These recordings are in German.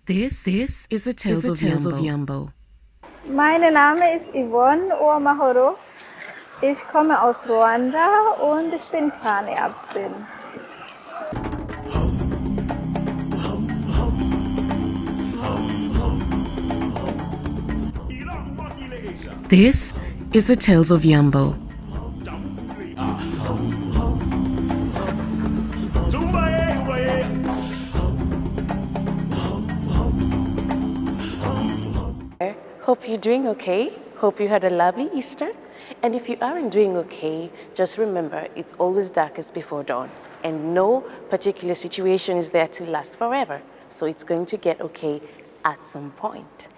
This is the Tales of Yambo. Mein Name ist Yvonne Uwamahoro. Ich komme aus Rwanda und ich bin Zahnärztin. This is the Tales of Yambo. Hope you're doing okay. Hope you had a lovely Easter. And if you aren't doing okay, just remember it's always darkest before dawn. And no particular situation is there to last forever. So it's going to get okay at some point.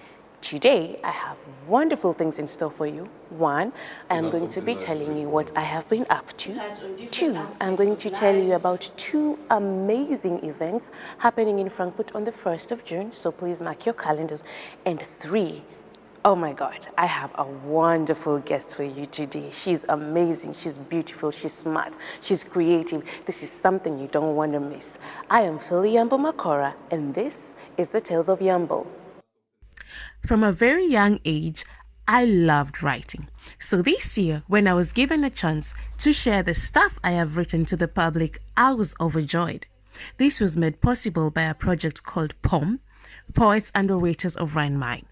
Today, I have wonderful things in store for you. One, I'm going to be telling you what I have been up to. Two, I'm going to tell you about two amazing events happening in Frankfurt on the 1st of June, so please mark your calendars. And three, oh my God, I have a wonderful guest for you today. She's amazing, she's beautiful, she's smart, she's creative. This is something you don't want to miss. I am Yvonne Uwamahoro, and this is the Tales of Yambo. From a very young age, I loved writing. So this year, when I was given a chance to share the stuff I have written to the public, I was overjoyed. This was made possible by a project called POM, Poets and Orators of Rhine-Main.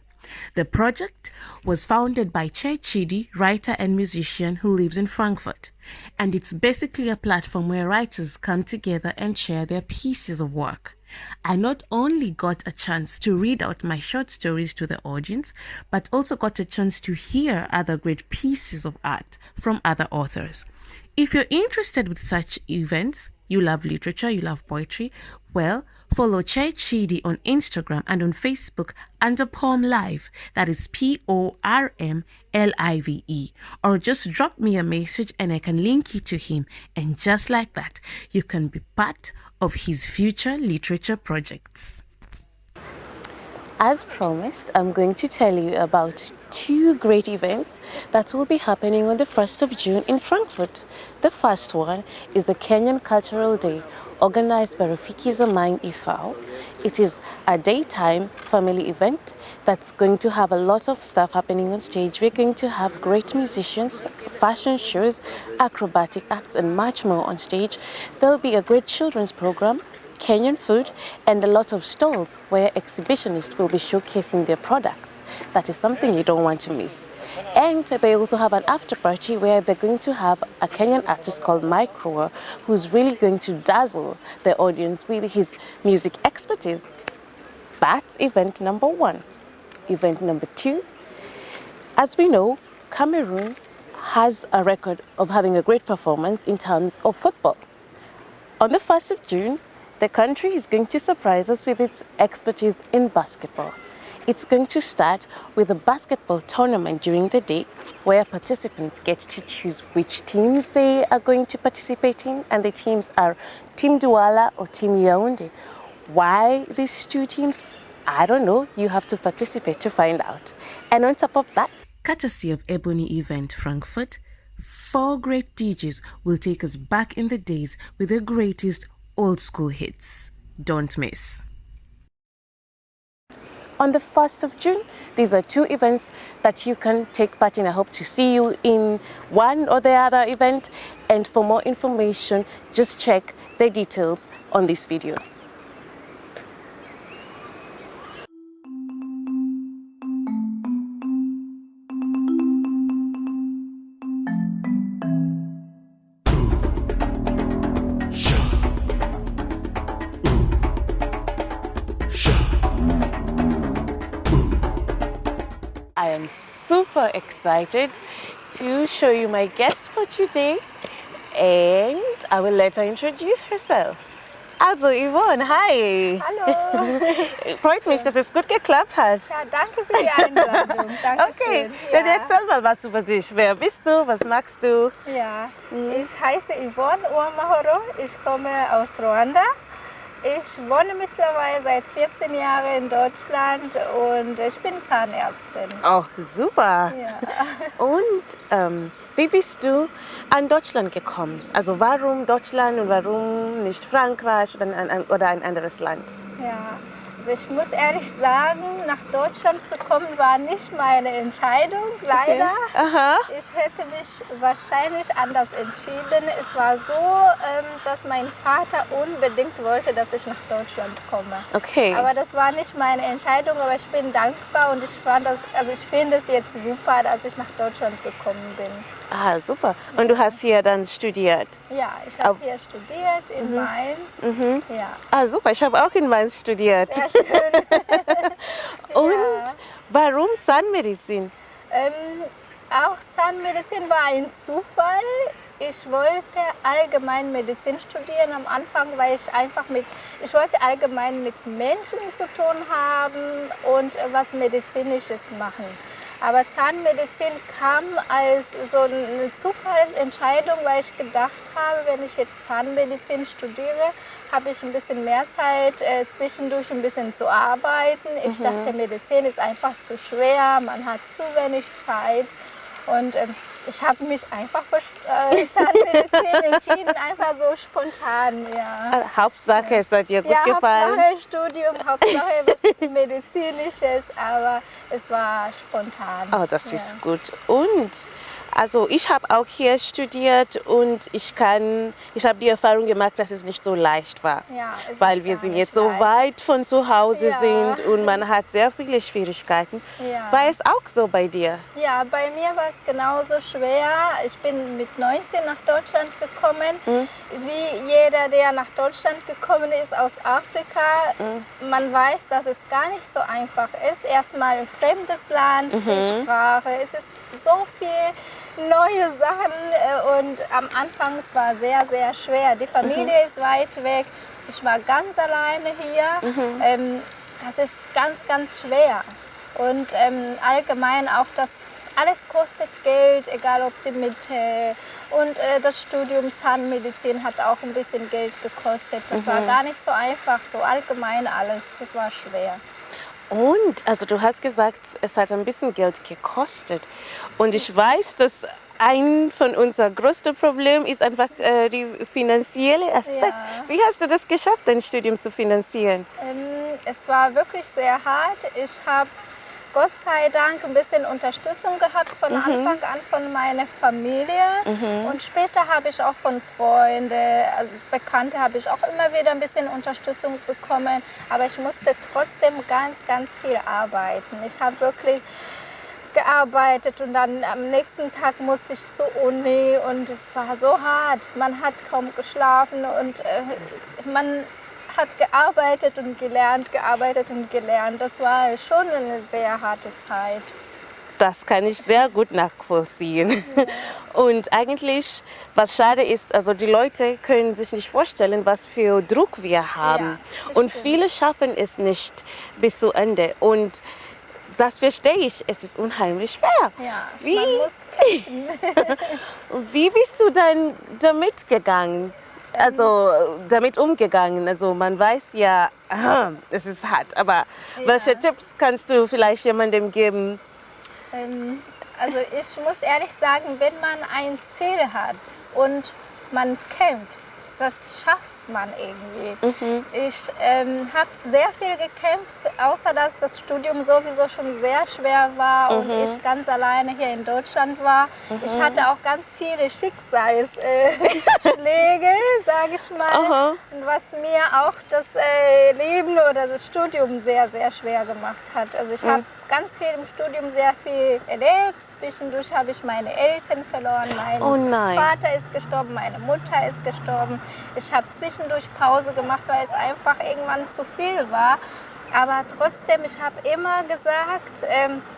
The project was founded by Che Chidi, writer and musician who lives in Frankfurt. And it's basically a platform where writers come together and share their pieces of work. I not only got a chance to read out my short stories to the audience, but also got a chance to hear other great pieces of art from other authors. If you're interested with such events, you love literature, you love poetry, well, follow Che Chidi on Instagram and on Facebook under Poem Live, that is PORMLIVE, or just drop me a message and I can link you to him, and just like that, you can be part of his future literature projects. As promised, I'm going to tell you about two great events that will be happening on the 1st of June in Frankfurt. The first one is the Kenyan Cultural Day, organized by Rafiki Zamani Ifao. It is a daytime family event that's going to have a lot of stuff happening on stage. We're going to have great musicians, fashion shows, acrobatic acts, and much more on stage. There'll be a great children's program, Kenyan food, and a lot of stalls where exhibitionists will be showcasing their products. That is something you don't want to miss. And they also have an after party where they're going to have a Kenyan artist called Mike Rower, who's really going to dazzle the audience with his music expertise. That's event number one. Event number two, as we know, Cameroon has a record of having a great performance in terms of football. On the 1st of June, the country is going to surprise us with its expertise in basketball. It's going to start with a basketball tournament during the day where participants get to choose which teams they are going to participate in, and the teams are Team Douala or Team Yaoundé. Why these two teams? I don't know. You have to participate to find out. And on top of that, courtesy of Ebony Event Frankfurt, 4 great DJs will take us back in the days with the greatest old school hits. Don't miss. On the 1st of June, these are two events that you can take part in. I hope to see you in one or the other event. And for more information, just check the details on this video. I am super excited to show you my guest for today, and I will let her introduce herself. Also Yvonne, hi! Hallo! Freut mich, dass es gut geklappt hat. Ja, danke für die Einladung. Dankeschön. Okay, dann erzähl mal was über dich. Wer bist du? Was magst du? Ja, ich heiße Yvonne Uwamahoro. Ich komme aus Rwanda. Ich wohne mittlerweile seit 14 Jahren in Deutschland und ich bin Zahnärztin. Oh, super! Ja. Und wie bist du an Deutschland gekommen? Also warum Deutschland und warum nicht Frankreich oder ein anderes Land? Ja, Also ich muss ehrlich sagen, nach Deutschland zu kommen war nicht meine Entscheidung, leider. Okay. Aha. Ich hätte mich wahrscheinlich anders entschieden. Es war so, dass mein Vater unbedingt wollte, dass ich nach Deutschland komme. Okay. Aber das war nicht meine Entscheidung, aber ich bin dankbar und ich finde es jetzt super, dass ich nach Deutschland gekommen bin. Ah, super. Und du hast hier dann studiert? Ja, ich habe hier studiert in Mainz. Ja. Ah, super. Ich habe auch in Mainz studiert. Sehr schön. Und warum Zahnmedizin? Auch Zahnmedizin war ein Zufall. Ich wollte Allgemeinmedizin studieren am Anfang, weil ich wollte allgemein mit Menschen zu tun haben und was Medizinisches machen. Aber Zahnmedizin kam als so eine Zufallsentscheidung, weil ich gedacht habe, wenn ich jetzt Zahnmedizin studiere, habe ich ein bisschen mehr Zeit, zwischendurch ein bisschen zu arbeiten. Ich dachte, Medizin ist einfach zu schwer, man hat zu wenig Zeit. Und ich habe mich einfach für Zahnmedizin entschieden, einfach so spontan. Ja. Hauptsache, es hat dir gut gefallen. Hauptsache Studium, Hauptsache was Medizinisches, aber es war spontan. Oh, das ist gut. Und also ich habe auch hier studiert und ich habe die Erfahrung gemacht, dass es nicht so leicht war, weil wir sind jetzt so weit von zu Hause sind und man hat sehr viele Schwierigkeiten. Ja. War es auch so bei dir? Ja, bei mir war es genauso schwer. Ich bin mit 19 nach Deutschland gekommen. Wie jeder, der nach Deutschland gekommen ist aus Afrika, man weiß, dass es gar nicht so einfach ist. Erstmal ein fremdes Land, die Sprache, es ist so viel neue Sachen und am Anfang es war sehr, sehr schwer. Die Familie ist weit weg, ich war ganz alleine hier. Das ist ganz, ganz schwer. Und allgemein auch alles kostet Geld, egal ob die und das Studium Zahnmedizin hat auch ein bisschen Geld gekostet. Das war gar nicht so einfach, so allgemein alles, das war schwer. Und, also du hast gesagt, es hat ein bisschen Geld gekostet. Und ich weiß, dass ein von unseren größten Problemen ist einfach der finanzielle Aspekt. Ja. Wie hast du das geschafft, dein Studium zu finanzieren? Es war wirklich sehr hart. Ich habe Gott sei Dank ein bisschen Unterstützung gehabt von Anfang an von meiner Familie. Und später habe ich auch von Freunden, also Bekannte, habe ich auch immer wieder ein bisschen Unterstützung bekommen. Aber ich musste trotzdem ganz, ganz viel arbeiten. Ich habe wirklich gearbeitet und dann am nächsten Tag musste ich zur Uni und es war so hart. Man hat kaum geschlafen und man hat gearbeitet und gelernt. Das war schon eine sehr harte Zeit. Das kann ich sehr gut nachvollziehen. Ja. Und eigentlich, was schade ist, also die Leute können sich nicht vorstellen, was für Druck wir haben. Ja, und viele schaffen es nicht bis zu Ende. Und das verstehe ich, es ist unheimlich schwer. Ja, man muss kämpfen. Wie bist du dann damit gegangen? Also damit umgegangen? Also man weiß ja, es ist hart, aber welche Tipps kannst du vielleicht jemandem geben? Also ich muss ehrlich sagen, wenn man ein Ziel hat und man kämpft, das schafft man irgendwie. Ich habe sehr viel gekämpft, außer dass das Studium sowieso schon sehr schwer war und ich ganz alleine hier in Deutschland war. Ich hatte auch ganz viele Schicksalsschläge, sage ich mal, und was mir auch das Leben oder das Studium sehr, sehr schwer gemacht hat. Also ich habe ganz viel im Studium sehr viel erlebt. Zwischendurch habe ich meine Eltern verloren. Mein Vater ist gestorben, meine Mutter ist gestorben. Ich habe zwischendurch Pause gemacht, weil es einfach irgendwann zu viel war. Aber trotzdem, ich habe immer gesagt,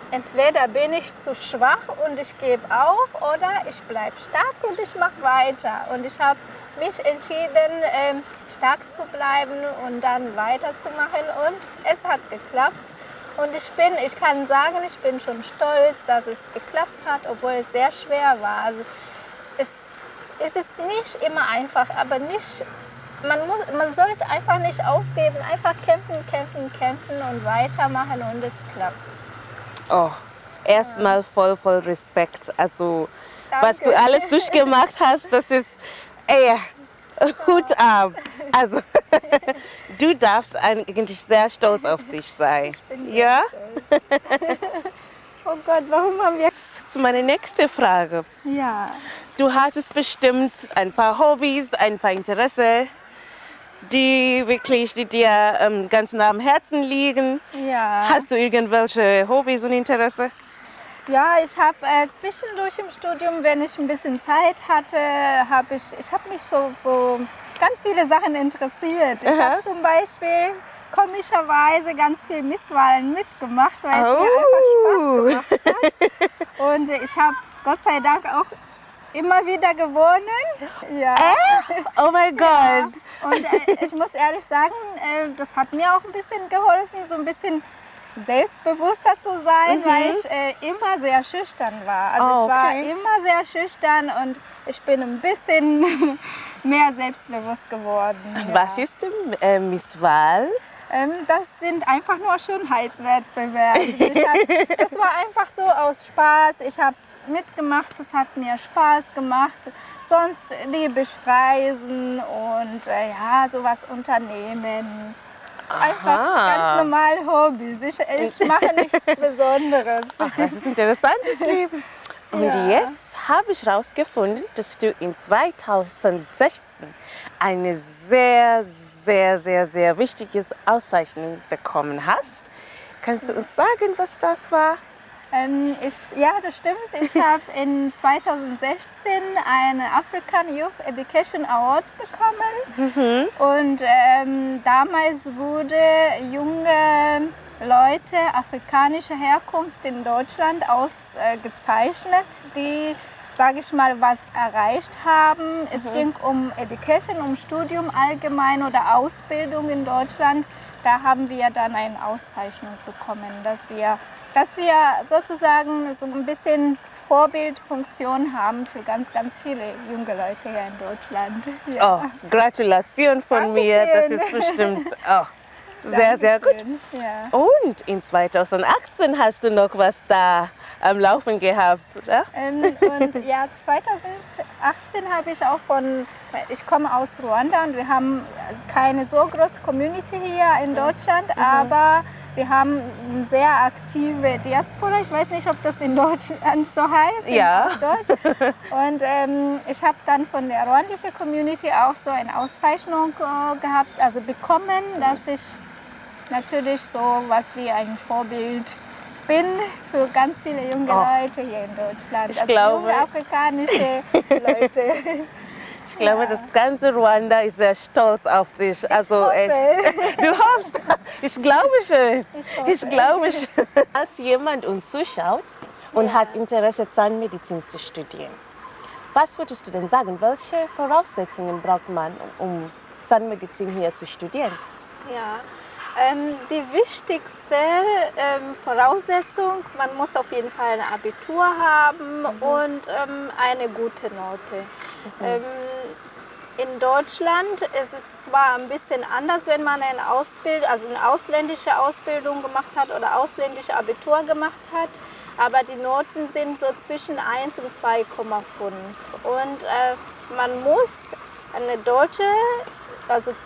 entweder bin ich zu schwach und ich gebe auf oder ich bleibe stark und ich mache weiter. Und ich habe mich entschieden, stark zu bleiben und dann weiterzumachen und es hat geklappt. Und ich kann sagen, ich bin schon stolz, dass es geklappt hat, obwohl es sehr schwer war. Also es ist nicht immer einfach, aber man sollte einfach nicht aufgeben, einfach kämpfen und weitermachen und es klappt. Oh, erstmal voll Respekt. Also was du alles durchgemacht hast, das ist Hut ab. Also Du darfst eigentlich sehr stolz auf dich sein. Ich bin sehr Ja? stolz. Oh Gott, warum haben wir... Zu meiner nächsten Frage. Ja. Du hattest bestimmt ein paar Hobbys, ein paar Interessen, die dir ganz nah am Herzen liegen. Ja. Hast du irgendwelche Hobbys und Interessen? Ja, ich habe zwischendurch im Studium, wenn ich ein bisschen Zeit hatte, habe ich mich so für ganz viele Sachen interessiert. Ich habe zum Beispiel komischerweise ganz viel Misswahlen mitgemacht, weil es mir einfach Spaß gemacht hat. Und ich habe Gott sei Dank auch immer wieder gewonnen. Ja. Oh mein Gott! Ja. Und ich muss ehrlich sagen, das hat mir auch ein bisschen geholfen, so ein bisschen selbstbewusster zu sein, weil ich immer sehr schüchtern war. Also ich war immer sehr schüchtern und ich bin ein bisschen mehr selbstbewusst geworden. Was ist denn Misswahl? Das sind einfach nur Schönheitswettbewerbe. Das war einfach so aus Spaß. Ich habe mitgemacht, das hat mir Spaß gemacht. Sonst liebe ich Reisen und ja, sowas unternehmen. Einfach ganz normal Hobbys. Ich mache nichts Besonderes. Ach, das ist ein interessantes Leben. Und jetzt habe ich herausgefunden, dass du in 2016 eine sehr wichtige Auszeichnung bekommen hast. Kannst du uns sagen, was das war? Ja, das stimmt. Ich habe in 2016 einen African Youth Education Award bekommen. Und damals wurde junge Leute afrikanischer Herkunft in Deutschland ausgezeichnet, die, sage ich mal, was erreicht haben. Es ging um Education, um Studium allgemein oder Ausbildung in Deutschland. Da haben wir dann eine Auszeichnung bekommen, dass wir sozusagen so ein bisschen Vorbildfunktion haben für ganz viele junge Leute hier in Deutschland. Ja. Oh, Gratulation von mir, das ist bestimmt sehr gut. Ja. Und in 2018 hast du noch was da am Laufen gehabt, oder? Und ja, 2018 habe ich auch ich komme aus Rwanda und wir haben keine so große Community hier in Deutschland, aber wir haben eine sehr aktive Diaspora. Ich weiß nicht, ob das in Deutschland so heißt. Ja. Deutsch. Und ich habe dann von der ruandischen Community auch so eine Auszeichnung gehabt, also bekommen, dass ich natürlich so was wie ein Vorbild bin für ganz viele junge Leute hier in Deutschland. Ich glaube, junge afrikanische Leute. Ich glaube, das ganze Rwanda ist sehr stolz auf dich. Also echt. Du hoffst? Ich glaube schon. Ich glaube schon. Als jemand uns zuschaut und hat Interesse, Zahnmedizin zu studieren, was würdest du denn sagen? Welche Voraussetzungen braucht man, um Zahnmedizin hier zu studieren? Ja. Die wichtigste Voraussetzung, man muss auf jeden Fall ein Abitur haben und eine gute Note. In Deutschland ist es zwar ein bisschen anders, wenn man eine ausländische Ausbildung gemacht hat oder ausländische Abitur gemacht hat, aber die Noten sind so zwischen 1 und 2,5. Und man muss eine deutsche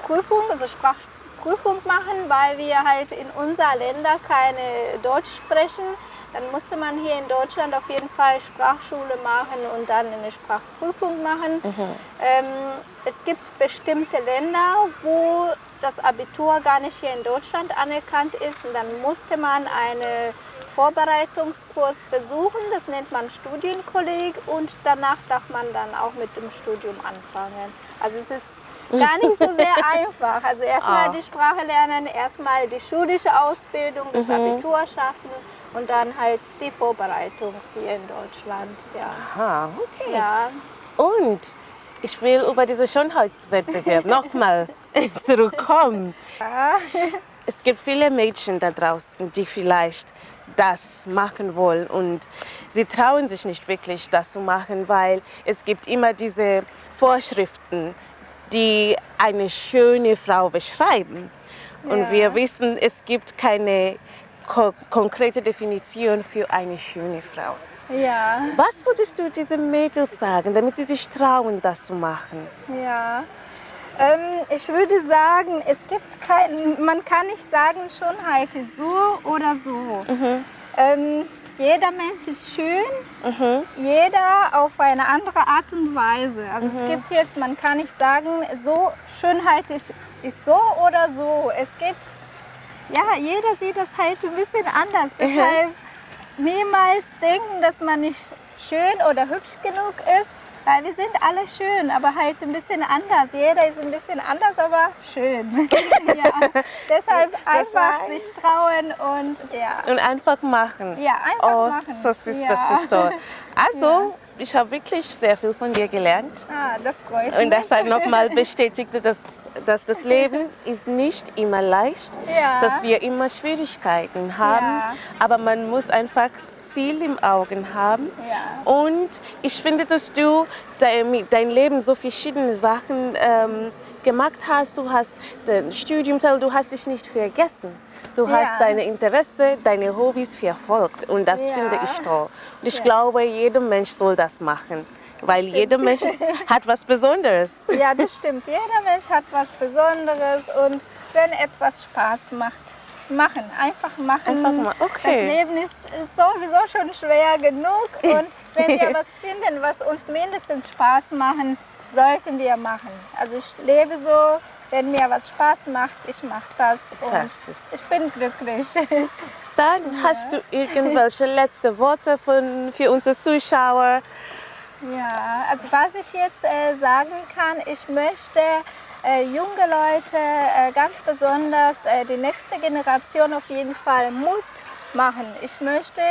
Prüfung, Sprachprüfung machen, weil wir halt in unserer Länder keine Deutsch sprechen. Dann musste man hier in Deutschland auf jeden Fall Sprachschule machen und dann eine Sprachprüfung machen. Es gibt bestimmte Länder, wo das Abitur gar nicht hier in Deutschland anerkannt ist. Und dann musste man einen Vorbereitungskurs besuchen, das nennt man Studienkolleg. Und danach darf man dann auch mit dem Studium anfangen. Also es ist gar nicht so sehr einfach. Also erstmal die Sprache lernen, erstmal die schulische Ausbildung, das Abitur schaffen. Und dann halt die Vorbereitung hier in Deutschland. Ja. Aha, okay. Ja. Und ich will über diesen Schönheitswettbewerb nochmal zurückkommen. Ja. Es gibt viele Mädchen da draußen, die vielleicht das machen wollen und sie trauen sich nicht wirklich, das zu machen, weil es gibt immer diese Vorschriften, die eine schöne Frau beschreiben. Und wir wissen, es gibt keine konkrete Definition für eine schöne Frau. Ja. Was würdest du diesen Mädels sagen, damit sie sich trauen, das zu machen? Ja. Ich würde sagen, es gibt man kann nicht sagen, Schönheit ist so oder so. Jeder Mensch ist schön, jeder auf eine andere Art und Weise. Also es gibt jetzt, man kann nicht sagen, so Schönheit ist so oder so. Es gibt, ja, jeder sieht das halt ein bisschen anders. Deshalb niemals denken, dass man nicht schön oder hübsch genug ist. Weil wir sind alle schön, aber halt ein bisschen anders. Jeder ist ein bisschen anders, aber schön. Ja. Deshalb einfach sich trauen und ja. Und einfach machen. Ja, einfach machen. Das ist toll. Also, ich habe wirklich sehr viel von dir gelernt. Das freut mich. Und das hat nochmal bestätigt, dass das Leben ist nicht immer leicht, dass wir immer Schwierigkeiten haben, aber man muss einfach Ziel im Augen haben. Und ich finde, dass du dein Leben so verschiedene Sachen gemacht hast. Du hast den Studiumteil, du hast dich nicht vergessen. Du hast deine Interesse, deine Hobbys verfolgt und das finde ich toll. Und ich glaube, jeder Mensch soll das machen, weil jeder Mensch hat was Besonderes. Ja, das stimmt. Jeder Mensch hat was Besonderes und wenn etwas Spaß macht, einfach machen. Einfach mal, okay. Das Leben ist sowieso schon schwer genug und wenn wir was finden, was uns mindestens Spaß machen, sollten wir machen. Also ich lebe so, wenn mir was Spaß macht, ich mache das und ich bin glücklich. Dann hast du irgendwelche letzte Worte für unsere Zuschauer? Ja, also was ich jetzt sagen kann, ich möchte junge Leute, ganz besonders die nächste Generation auf jeden Fall Mut machen. Ich möchte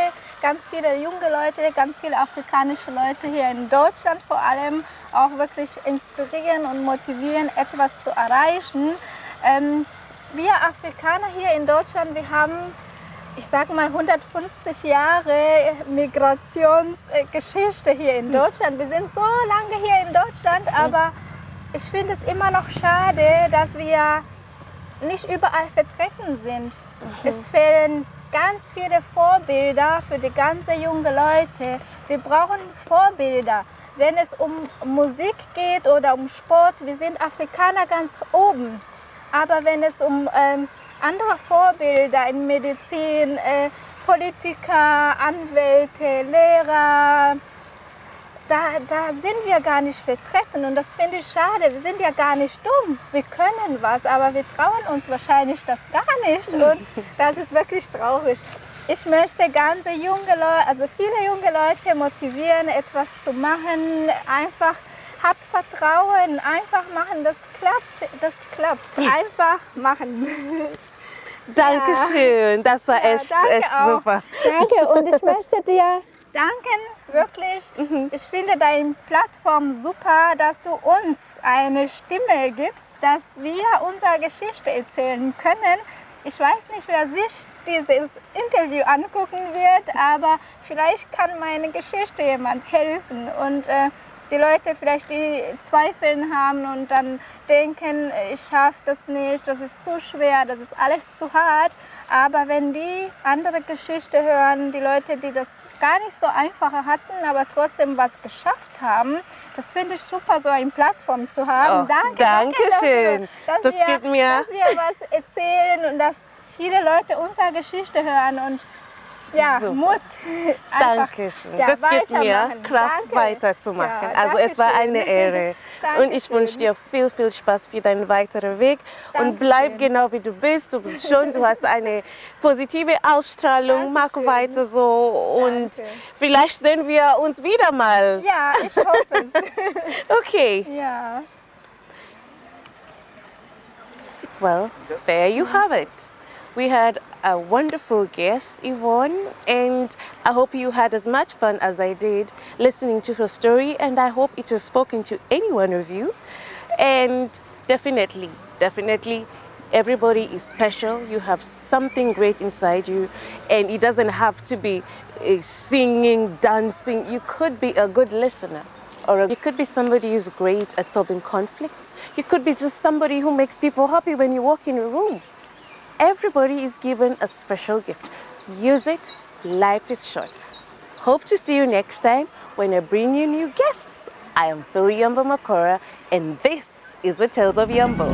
ganz viele junge Leute, ganz viele afrikanische Leute hier in Deutschland vor allem auch wirklich inspirieren und motivieren, etwas zu erreichen. Wir Afrikaner hier in Deutschland, wir haben, ich sage mal, 150 Jahre Migrationsgeschichte hier in Deutschland. Wir sind so lange hier in Deutschland, aber ich finde es immer noch schade, dass wir nicht überall vertreten sind. Es fehlen ganz viele Vorbilder für die ganzen jungen Leute. Wir brauchen Vorbilder. Wenn es um Musik geht oder um Sport, wir sind Afrikaner ganz oben. Aber wenn es um andere Vorbilder in Medizin, Politiker, Anwälte, Lehrer, da sind wir gar nicht vertreten und das finde ich schade. Wir sind ja gar nicht dumm, wir können was, aber wir trauen uns wahrscheinlich das gar nicht und das ist wirklich traurig. Ich möchte ganze junge Leute, also viele junge Leute motivieren, etwas zu machen, einfach habt Vertrauen, einfach machen, das klappt, einfach machen. Dankeschön, das war echt super. Danke und ich möchte dir danken, wirklich. Ich finde deine Plattform super, dass du uns eine Stimme gibst, dass wir unsere Geschichte erzählen können. Ich weiß nicht, wer sich dieses Interview angucken wird, aber vielleicht kann meine Geschichte jemand helfen und die Leute vielleicht, die Zweifeln haben und dann denken, ich schaffe das nicht, das ist zu schwer, das ist alles zu hart. Aber wenn die andere Geschichte hören, die Leute, die das gar nicht so einfacher hatten, aber trotzdem was geschafft haben, das finde ich super, so eine Plattform zu haben. Danke schön. Dass wir was erzählen und dass viele Leute unsere Geschichte hören und ja, super. Mut. Dankeschön. Das gibt mir Kraft, weiterzumachen. Ja, also es war eine Ehre. Und ich wünsche dir viel, viel Spaß für deinen weiteren Weg. Und bleib genau wie du bist. Du bist schön, du hast eine positive Ausstrahlung. Mach weiter so. Und vielleicht sehen wir uns wieder mal. Ja, ich hoffe es. Okay. Ja. Well, there you have it. We had a wonderful guest, Yvonne, and I hope you had as much fun as I did listening to her story, and I hope it has spoken to any one of you. And definitely, everybody is special. You have something great inside you, and it doesn't have to be singing, dancing. You could be a good listener. Or you could be somebody who's great at solving conflicts. You could be just somebody who makes people happy when you walk in a room. Everybody is given a special gift. Use it. Life is short. Hope to see you next time when I bring you new guests. I am Yvonne Uwamahoro, and this is the Tales of Yumbo.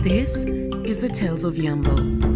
This is the Tales of Yumbo.